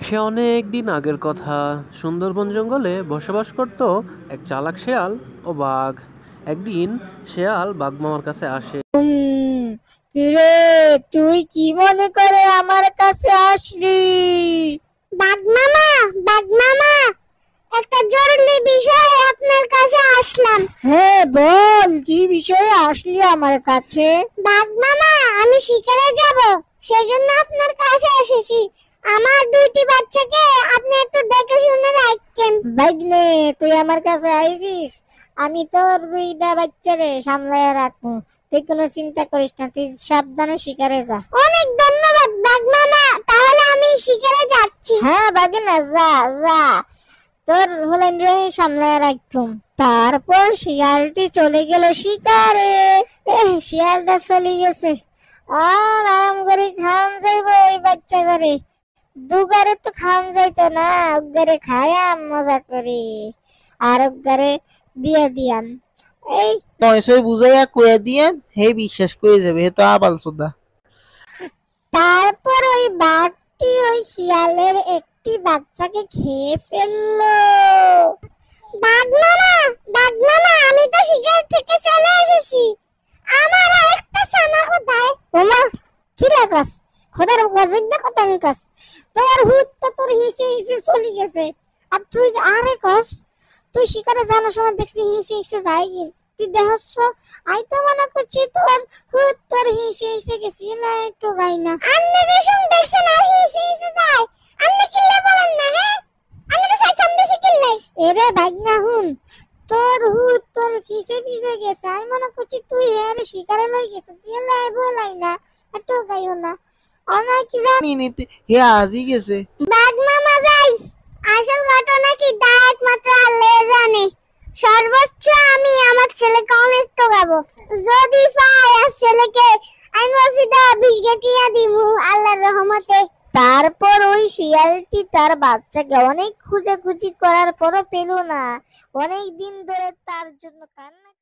সে অনেক দিন আগের কথা। সুন্দরবন জঙ্গলে বসবাস করত এক চালাক শেয়াল ও বাঘ। একদিন শেয়াল বাঘ মামার কাছে আসে। কিরে, তুই কি মনে করে আমার কাছে আসলি? বাঘ মামা, বাঘ মামা, একটা জরুরি বিষয়ে আপনার কাছে আসলাম। হ্যাঁ বল, কি বিষয়ে আসলি আমার কাছে? বাঘ মামা, আমি শিকারে যাব, সেজন্য আপনার কাছে এসেছি। আমার দুইটি বাচ্চাকে আপনি একটু দেখে শুনে রাখেন। ভাগ্নে, তুই আমার কাছে আইছিস, আমি তোর দুইটা বাচ্চারে সামলায় রাখবো। তুই কোনো চিন্তা করিস না, তুই সাবধানে শিকারে যা। অনেক ধন্যবাদ বাঘ মামা, তাহলে আমি শিকারে যাচ্ছি। হ্যাঁ ভাগ্নে, যা যা, তোর হলেন রে সামলায় রাখুম। তারপর শিয়ালটি চলে গেল শিকারে। শিয়ালটা চলে গেছে, আর আরাম করে খাওয়ান যাইব এই বাচ্চা করে। দুগারে তো খাওয়ান যাইতো না, উগারে খায়াম মজা করে, আর উগারে দিয়ে দিয়াম। এই নয়সই বুঝাইয়া কয়ে দিয়ে হে বিশ্বাস করে যাবে, হে তো আবাল সুদা। তারপর ওই বাঘটি ওই শিয়ালের একটি বাচ্চাকে খেয়ে ফেললো। বাঘ মামা, বাঘ মামা, আমি তো শিকার থেকে চলে এসেছি। আমার একটা ছানা কোথায়? ওমা, কি লাগাস? খোদার গজব না কথা নিকাস। তোর হুত তো তোর হিসে হিসে চলে গেছে, আর তুই আরে কস তুই শিকারে যাওয়ার সময় দেখছি হিসে হিসে যাই গিন। তুই দেখছ, আই তো মনে করছি তোর হুত তোর হিসে হিসে গেছি, না একটু গাই না। আপনি যে শুন দেখছেন আর হিসে হিসে যায়, আপনি কিল্লে বলেন না, হ্যাঁ? আপনি তো সাইকাম দেশে কিল্লে। এরে ভাগনা হুন, তোর হুত তোর হিসে হিসে গেছে, আমি মনে করছি তুই আরে শিকারে লই গেছে, তুই লাই বলাই না, একটু গাইও না। অনেক কি জানি নিতে হে আজই গেছে। বাঘ মামা যাই, আসল ঘটনা কি তা একমাত্র আল্লাহ জানে। সর্বোচ্চ আমি আমার ছেলেকে অনেক ঠকাবো, যদি পাই আর ছেলেকে আমি মসজিদে 20 গেটিয়া দিমু আল্লাহর রহমতে। তারপর ওই শিয়ালটি তার বাচ্চাকে অনেক খুঁজাখুঁজি করার পরও পেল না। অনেক দিন ধরে তার জন্য কান্না